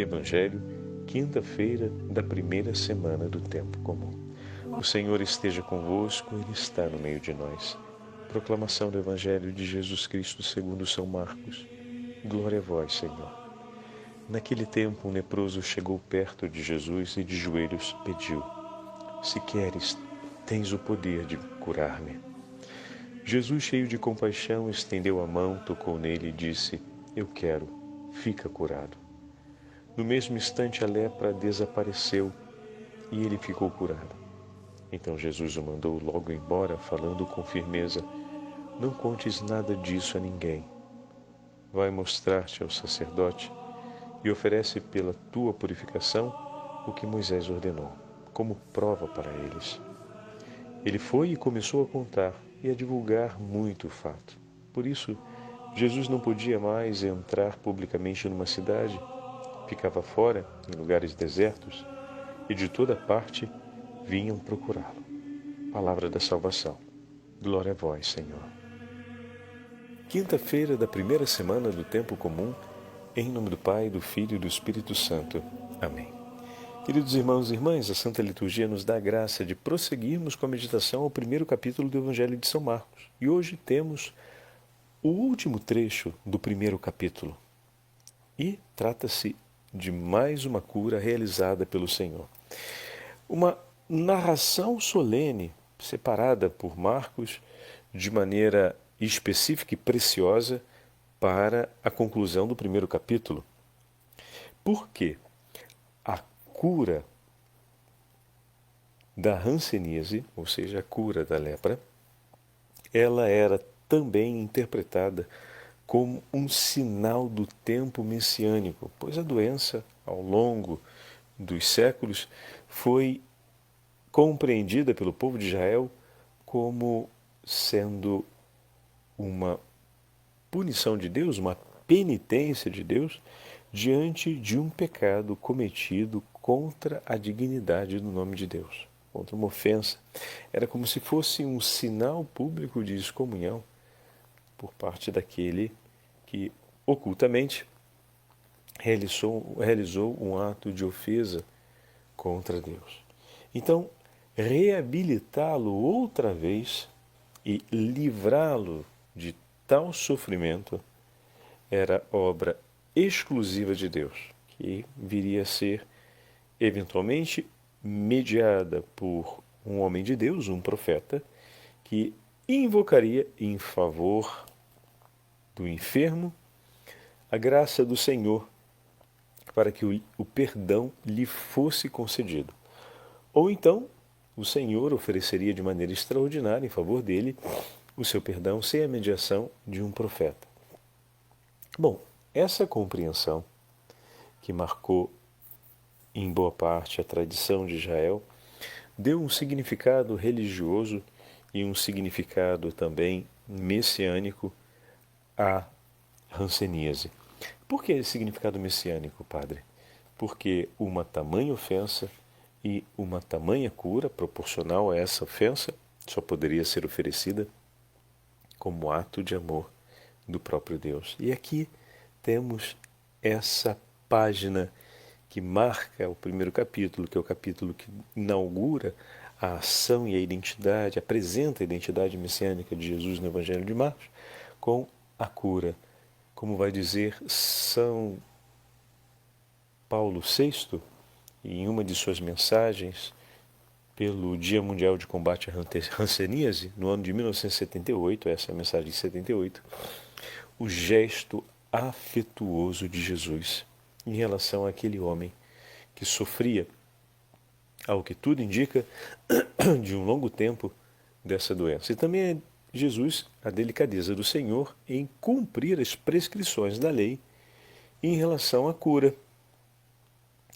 Evangelho, quinta-feira da primeira semana do tempo comum. O Senhor esteja convosco, Ele está no meio de nós. Proclamação do Evangelho de Jesus Cristo segundo São Marcos. Glória a vós, Senhor. Naquele tempo, um leproso chegou perto de Jesus e de joelhos pediu: Se queres, tens o poder de curar-me. Jesus, cheio de compaixão, estendeu a mão, tocou nele e disse: Eu quero, fica curado. No mesmo instante, a lepra desapareceu e ele ficou curado. Então Jesus o mandou logo embora, falando com firmeza: Não contes nada disso a ninguém. Vai mostrar-te ao sacerdote e oferece pela tua purificação o que Moisés ordenou, como prova para eles. Ele foi e começou a contar e a divulgar muito o fato. Por isso, Jesus não podia mais entrar publicamente numa cidade, ficava fora, em lugares desertos, e de toda parte vinham procurá-lo. Palavra da salvação. Glória a vós, Senhor. Quinta-feira da primeira semana do tempo comum, em nome do Pai, do Filho e do Espírito Santo. Amém. Queridos irmãos e irmãs, a Santa Liturgia nos dá a graça de prosseguirmos com a meditação ao primeiro capítulo do Evangelho de São Marcos. E hoje temos o último trecho do primeiro capítulo. E trata-se de mais uma cura realizada pelo Senhor. Uma narração solene, separada por Marcos de maneira específica e preciosa para a conclusão do primeiro capítulo. Por quê? A cura da hanseníase, ou seja, a cura da lepra, ela era também interpretada como um sinal do tempo messiânico, pois a doença, ao longo dos séculos, foi compreendida pelo povo de Israel como sendo uma punição de Deus, uma penitência de Deus, diante de um pecado cometido contra a dignidade do nome de Deus, contra uma ofensa. Era como se fosse um sinal público de excomunhão por parte daquele que ocultamente realizou um ato de ofensa contra Deus. Então, reabilitá-lo outra vez e livrá-lo de tal sofrimento era obra exclusiva de Deus, que viria a ser eventualmente mediada por um homem de Deus, um profeta, que invocaria em favor do enfermo a graça do Senhor para que o perdão lhe fosse concedido. Ou então, o Senhor ofereceria de maneira extraordinária em favor dele o seu perdão sem a mediação de um profeta. Bom, essa compreensão que marcou em boa parte a tradição de Israel deu um significado religioso e um significado também messiânico à hanseníase. Por que esse significado messiânico, padre? Porque uma tamanha ofensa e uma tamanha cura proporcional a essa ofensa só poderia ser oferecida como ato de amor do próprio Deus. E aqui temos essa página que marca o primeiro capítulo, que é o capítulo que inaugura a ação e a identidade, apresenta a identidade messiânica de Jesus no Evangelho de Marcos, com a cura. Como vai dizer São Paulo VI, em uma de suas mensagens pelo Dia Mundial de Combate à Hanseníase, no ano de 1978, essa é a mensagem de 78, o gesto afetuoso de Jesus em relação àquele homem que sofria, ao que tudo indica, de um longo tempo dessa doença. E também é Jesus, a delicadeza do Senhor em cumprir as prescrições da lei em relação à cura,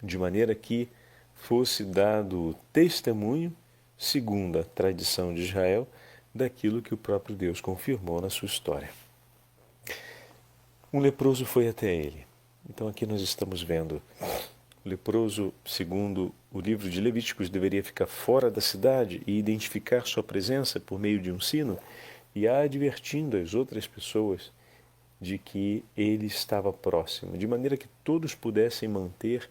de maneira que fosse dado testemunho, segundo a tradição de Israel, daquilo que o próprio Deus confirmou na sua história. Um leproso foi até ele. Então aqui nós estamos vendo o leproso, segundo o livro de Levíticos, deveria ficar fora da cidade e identificar sua presença por meio de um sino e advertindo as outras pessoas de que ele estava próximo, de maneira que todos pudessem manter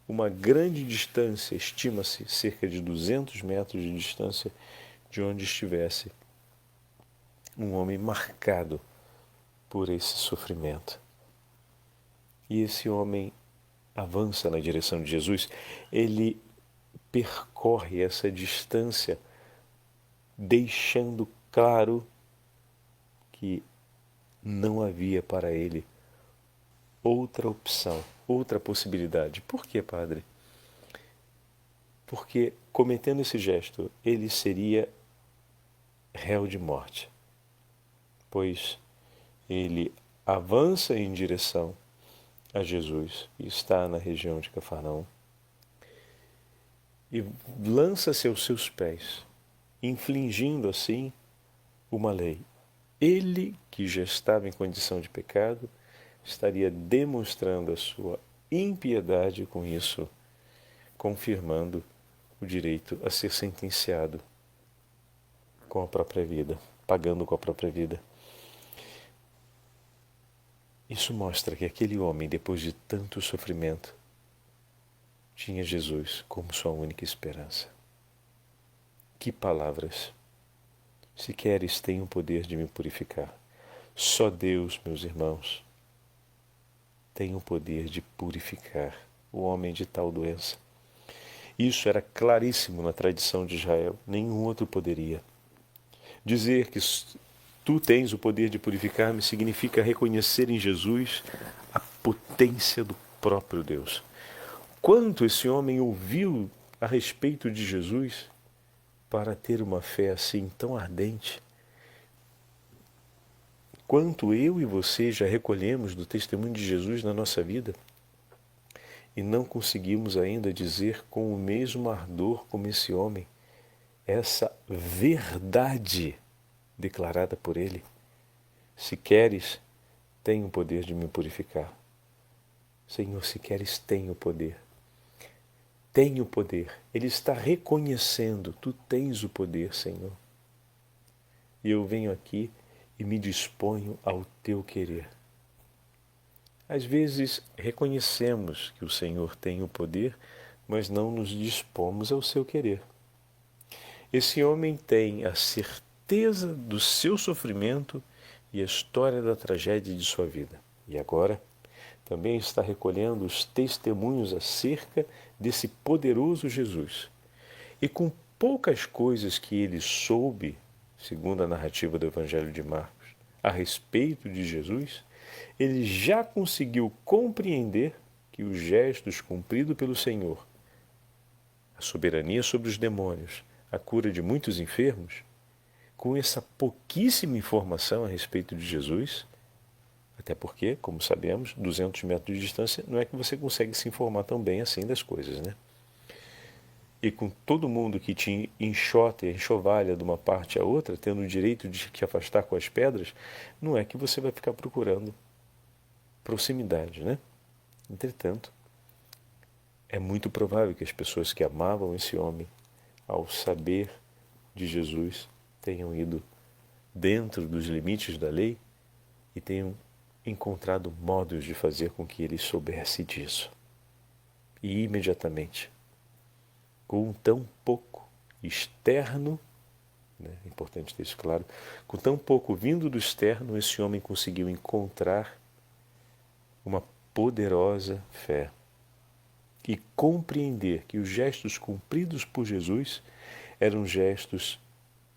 uma grande distância, estima-se cerca de 200 metros de distância de onde estivesse um homem marcado por esse sofrimento. E esse homem avança na direção de Jesus, ele percorre essa distância, deixando claro que não havia para ele outra opção, outra possibilidade. Por quê, padre? Porque, cometendo esse gesto, ele seria réu de morte, pois ele avança em direção a Jesus, e está na região de Cafarnaum, e lança-se aos seus pés, infligindo assim uma lei. Ele, que já estava em condição de pecado, estaria demonstrando a sua impiedade com isso, confirmando o direito a ser sentenciado com a própria vida, pagando com a própria vida. Isso mostra que aquele homem, depois de tanto sofrimento, tinha Jesus como sua única esperança. Que palavras! Se queres, tem o poder de me purificar. Só Deus, meus irmãos, tem o poder de purificar o homem de tal doença. Isso era claríssimo na tradição de Israel, nenhum outro poderia. Dizer que tu tens o poder de purificar-me significa reconhecer em Jesus a potência do próprio Deus. Quanto esse homem ouviu a respeito de Jesus para ter uma fé assim tão ardente? Quanto eu e você já recolhemos do testemunho de Jesus na nossa vida e não conseguimos ainda dizer com o mesmo ardor como esse homem essa verdade declarada por ele? Se queres, tem o poder de me purificar. Senhor, se queres, tem o poder. Tem o poder. Ele está reconhecendo, tu tens o poder, Senhor. E eu venho aqui e me disponho ao teu querer. Às vezes reconhecemos que o Senhor tem o poder, mas não nos dispomos ao seu querer. Esse homem tem a certeza do seu sofrimento e a história da tragédia de sua vida. E agora também está recolhendo os testemunhos acerca desse poderoso Jesus. E com poucas coisas que ele soube, segundo a narrativa do Evangelho de Marcos, a respeito de Jesus, ele já conseguiu compreender que os gestos cumpridos pelo Senhor, a soberania sobre os demônios, a cura de muitos enfermos, com essa pouquíssima informação a respeito de Jesus, até porque, como sabemos, 200 metros de distância não é que você consegue se informar tão bem assim das coisas, né? E com todo mundo que te enxota e enxovalha de uma parte a outra, tendo o direito de te afastar com as pedras, não é que você vai ficar procurando proximidade, né? Entretanto, é muito provável que as pessoas que amavam esse homem, ao saber de Jesus, tenham ido dentro dos limites da lei e tenham encontrado modos de fazer com que ele soubesse disso. E imediatamente, com tão pouco externo, né, é importante ter isso claro, com tão pouco vindo do externo, esse homem conseguiu encontrar uma poderosa fé e compreender que os gestos cumpridos por Jesus eram gestos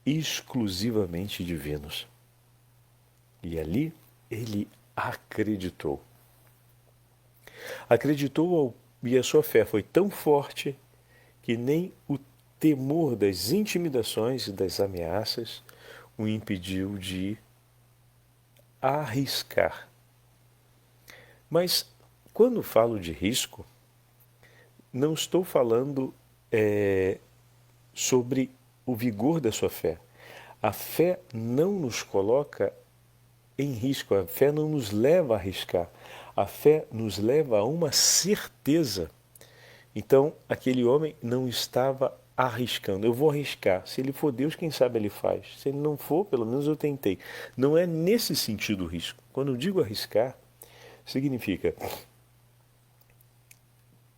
exclusivamente divinos. E ali ele acreditou. Acreditou e a sua fé foi tão forte que nem o temor das intimidações e das ameaças o impediu de arriscar. Mas quando falo de risco, não estou falando sobre o vigor da sua fé. A fé não nos coloca em risco, a fé não nos leva a arriscar. A fé nos leva a uma certeza. Então, aquele homem não estava arriscando. Eu vou arriscar. Se ele for Deus, quem sabe ele faz. Se ele não for, pelo menos eu tentei. Não é nesse sentido o risco. Quando eu digo arriscar, significa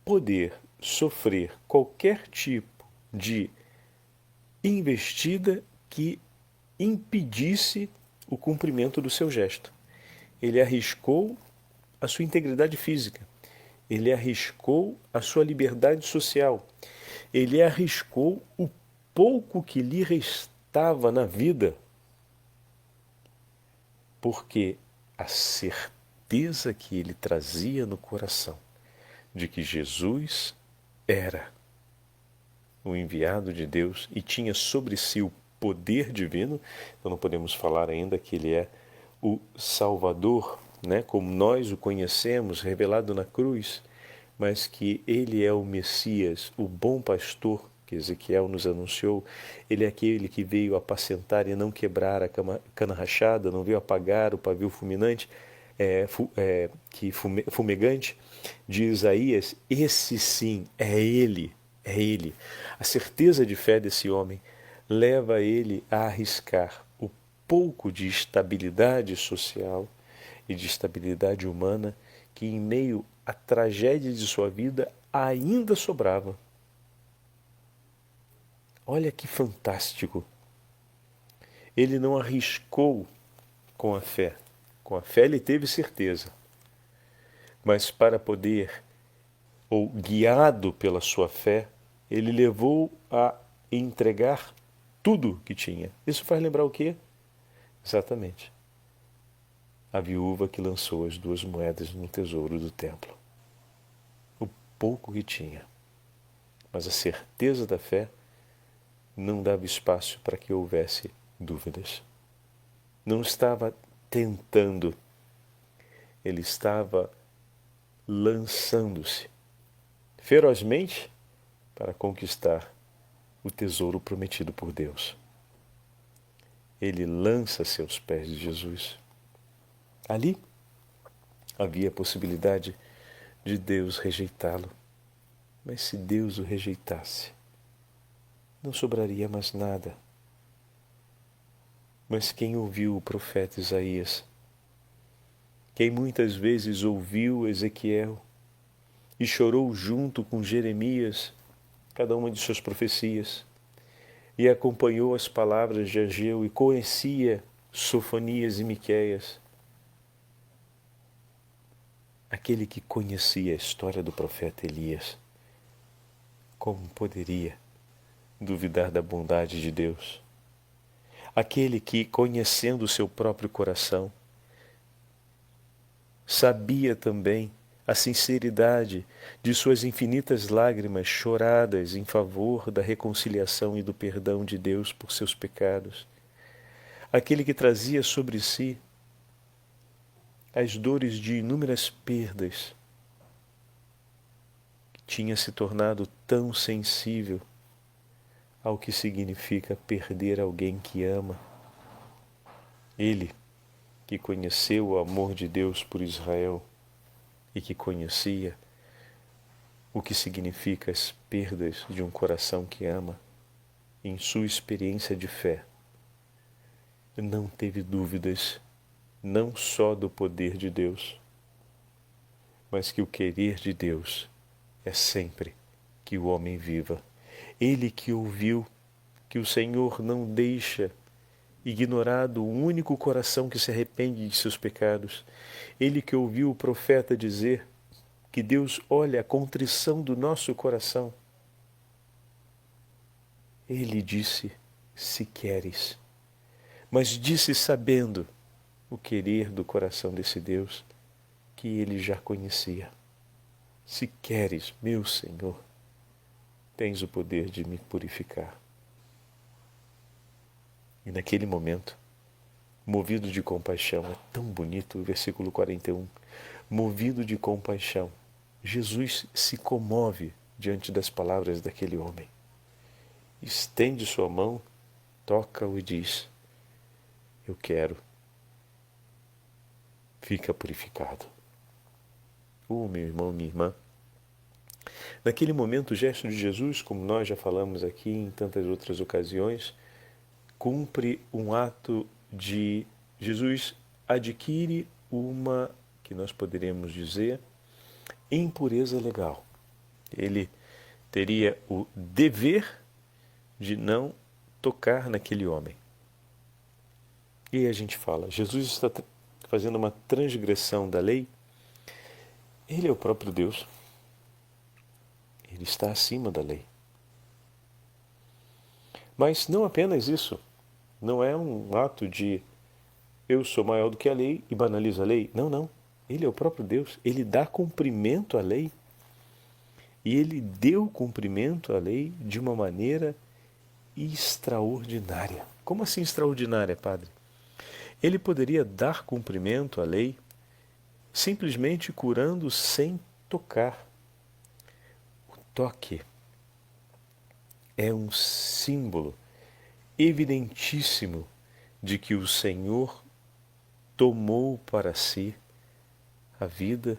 poder sofrer qualquer tipo de investida que impedisse o cumprimento do seu gesto. Ele arriscou a sua integridade física. Ele arriscou a sua liberdade social. Ele arriscou o pouco que lhe restava na vida, porque a certeza que ele trazia no coração de que Jesus era o enviado de Deus e tinha sobre si o poder divino. Então não podemos falar ainda que ele é o Salvador, né, como nós o conhecemos, revelado na cruz, mas que ele é o Messias, o bom pastor que Ezequiel nos anunciou. Ele é aquele que veio apacentar e não quebrar a cana rachada, não veio apagar o pavio fulminante, fumegante, de Isaías. Esse sim, é ele, é ele. A certeza de fé desse homem leva ele a arriscar o pouco de estabilidade social e de estabilidade humana que, em meio à tragédia de sua vida, ainda sobrava. Olha que fantástico! Ele não arriscou com a fé. Com a fé ele teve certeza. Mas para poder, ou guiado pela sua fé, ele levou a entregar tudo que tinha. Isso faz lembrar o quê? Exatamente. A viúva que lançou as 2 moedas no tesouro do templo. O pouco que tinha. Mas a certeza da fé não dava espaço para que houvesse dúvidas. Não estava tentando, ele estava lançando-se ferozmente para conquistar o tesouro prometido por Deus. Ele lança-se aos pés de Jesus. Ali havia a possibilidade de Deus rejeitá-lo. Mas se Deus o rejeitasse, não sobraria mais nada. Mas quem ouviu o profeta Isaías, quem muitas vezes ouviu Ezequiel e chorou junto com Jeremias, cada uma de suas profecias, e acompanhou as palavras de Ageu e conhecia Sofonias e Miqueias, aquele que conhecia a história do profeta Elias, como poderia duvidar da bondade de Deus? Aquele que, conhecendo o seu próprio coração, sabia também a sinceridade de suas infinitas lágrimas choradas em favor da reconciliação e do perdão de Deus por seus pecados. Aquele que trazia sobre si as dores de inúmeras perdas, tinha se tornado tão sensível ao que significa perder alguém que ama. Ele, que conheceu o amor de Deus por Israel e que conhecia o que significa as perdas de um coração que ama, em sua experiência de fé, não teve dúvidas não só do poder de Deus, mas que o querer de Deus é sempre que o homem viva. Ele que ouviu que o Senhor não deixa ignorado o único coração que se arrepende de seus pecados. Ele que ouviu o profeta dizer que Deus olha a contrição do nosso coração. Ele disse, se queres, mas disse sabendo o querer do coração desse Deus que ele já conhecia. Se queres, meu Senhor, tens o poder de me purificar. E naquele momento, movido de compaixão, é tão bonito o versículo 41, movido de compaixão, Jesus se comove diante das palavras daquele homem. Estende sua mão, toca-o e diz, eu quero, fica purificado. Meu irmão, minha irmã, Naquele momento, o gesto de Jesus, como nós já falamos aqui em tantas outras ocasiões, cumpre um ato de Jesus adquire uma, que nós poderíamos dizer, impureza legal. Ele teria o dever de não tocar naquele homem. E aí a gente fala, Jesus está fazendo uma transgressão da lei. Ele é o próprio Deus. Ele está acima da lei. Mas não apenas isso. Não é um ato de eu sou maior do que a lei e banalizo a lei. Não, não. Ele é o próprio Deus. Ele dá cumprimento à lei. E ele deu cumprimento à lei de uma maneira extraordinária. Como assim extraordinária, padre? Ele poderia dar cumprimento à lei simplesmente curando sem tocar. O toque é um símbolo evidentíssimo de que o Senhor tomou para si a vida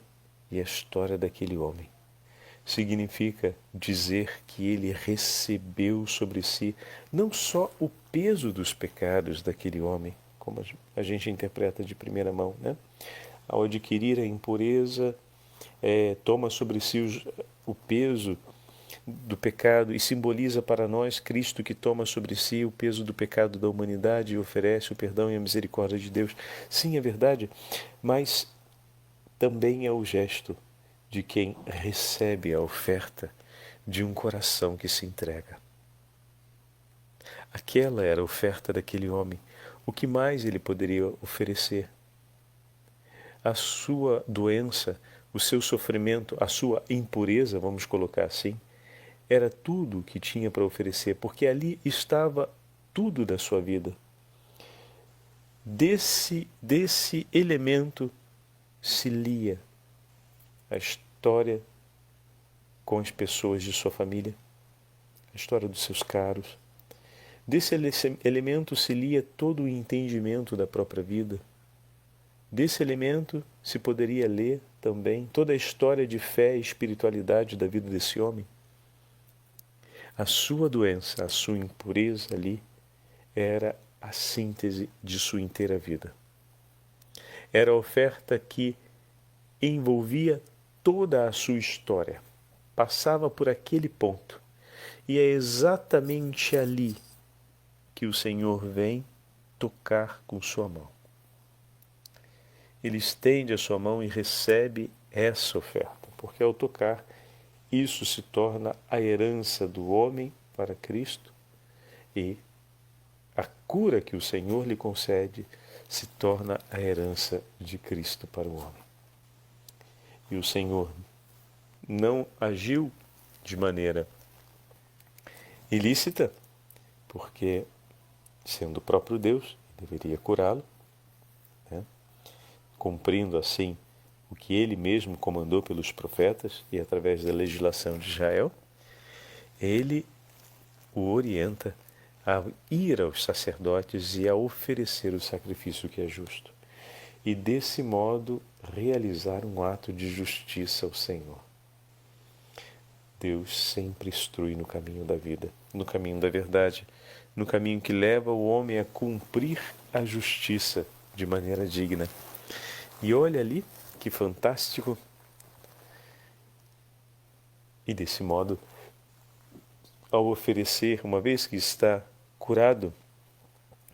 e a história daquele homem. Significa dizer que ele recebeu sobre si não só o peso dos pecados daquele homem, como a gente interpreta de primeira mão, né? Ao adquirir a impureza, toma sobre si o peso do pecado e simboliza para nós Cristo que toma sobre si o peso do pecado da humanidade e oferece o perdão e a misericórdia de Deus. Sim, é verdade, mas também é o gesto de quem recebe a oferta de um coração que se entrega. Aquela era a oferta daquele homem. O que mais ele poderia oferecer? A sua doença, o seu sofrimento, a sua impureza, vamos colocar assim, era tudo o que tinha para oferecer, porque ali estava tudo da sua vida. Desse elemento se lia a história com as pessoas de sua família, a história dos seus caros. Desse elemento se lia todo o entendimento da própria vida. Desse elemento se poderia ler também toda a história de fé e espiritualidade da vida desse homem. A sua doença, a sua impureza ali, era a síntese de sua inteira vida. Era a oferta que envolvia toda a sua história, passava por aquele ponto. E é exatamente ali que o Senhor vem tocar com sua mão. Ele estende a sua mão e recebe essa oferta, porque ao tocar, isso se torna a herança do homem para Cristo e a cura que o Senhor lhe concede se torna a herança de Cristo para o homem. E o Senhor não agiu de maneira ilícita, porque, sendo o próprio Deus, deveria curá-lo, né? Cumprindo assim o que ele mesmo comandou pelos profetas e através da legislação de Israel. Ele o orienta a ir aos sacerdotes e a oferecer o sacrifício que é justo. E desse modo realizar um ato de justiça ao Senhor. Deus sempre instrui no caminho da vida, no caminho da verdade, no caminho que leva o homem a cumprir a justiça de maneira digna. E olha ali, que fantástico! E desse modo, ao oferecer, uma vez que está curado,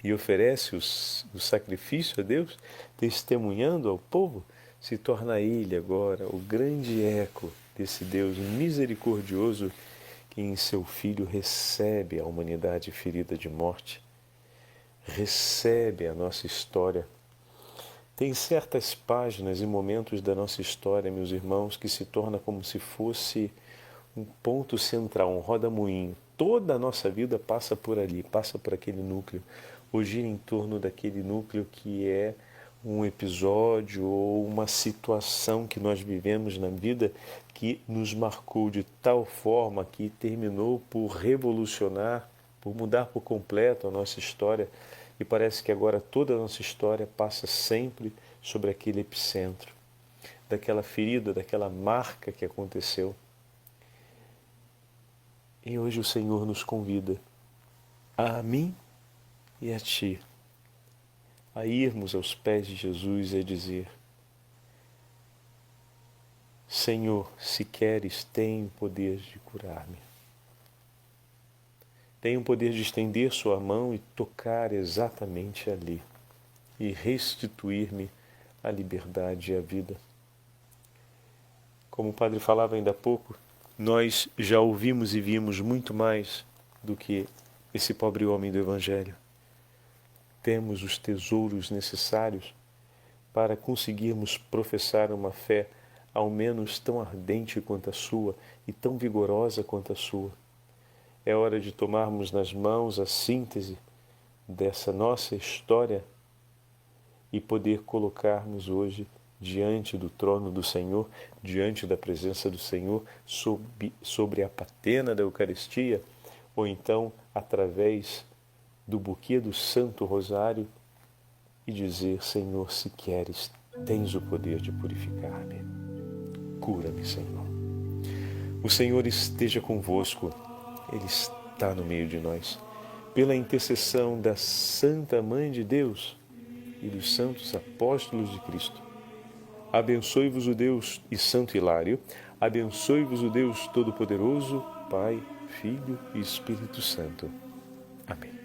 e oferece o sacrifício a Deus, testemunhando ao povo, se torna ele agora o grande eco desse Deus misericordioso que em seu Filho recebe a humanidade ferida de morte, recebe a nossa história. Tem certas páginas e momentos da nossa história, meus irmãos, que se torna como se fosse um ponto central, um roda-moinho. Toda a nossa vida passa por ali, passa por aquele núcleo, ou gira em torno daquele núcleo que é um episódio ou uma situação que nós vivemos na vida que nos marcou de tal forma que terminou por revolucionar, por mudar por completo a nossa história. E parece que agora toda a nossa história passa sempre sobre aquele epicentro, daquela ferida, daquela marca que aconteceu. E hoje o Senhor nos convida, a mim e a ti, a irmos aos pés de Jesus e a dizer: Senhor, se queres, tem o poder de curar-me. Tem o poder de estender sua mão e tocar exatamente ali e restituir-me a liberdade e a vida. Como o padre falava ainda há pouco, nós já ouvimos e vimos muito mais do que esse pobre homem do Evangelho. Temos os tesouros necessários para conseguirmos professar uma fé ao menos tão ardente quanto a sua e tão vigorosa quanto a sua. É hora de tomarmos nas mãos a síntese dessa nossa história e poder colocarmos hoje diante do trono do Senhor, diante da presença do Senhor, sobre a patena da Eucaristia, ou então através do buquê do Santo Rosário, e dizer: Senhor, se queres, tens o poder de purificar-me. Cura-me, Senhor. O Senhor esteja convosco, Ele está no meio de nós. Pela intercessão da Santa Mãe de Deus e dos santos apóstolos de Cristo, abençoe-vos o Deus e Santo Hilário, abençoe-vos o Deus Todo-Poderoso, Pai, Filho e Espírito Santo. Amém.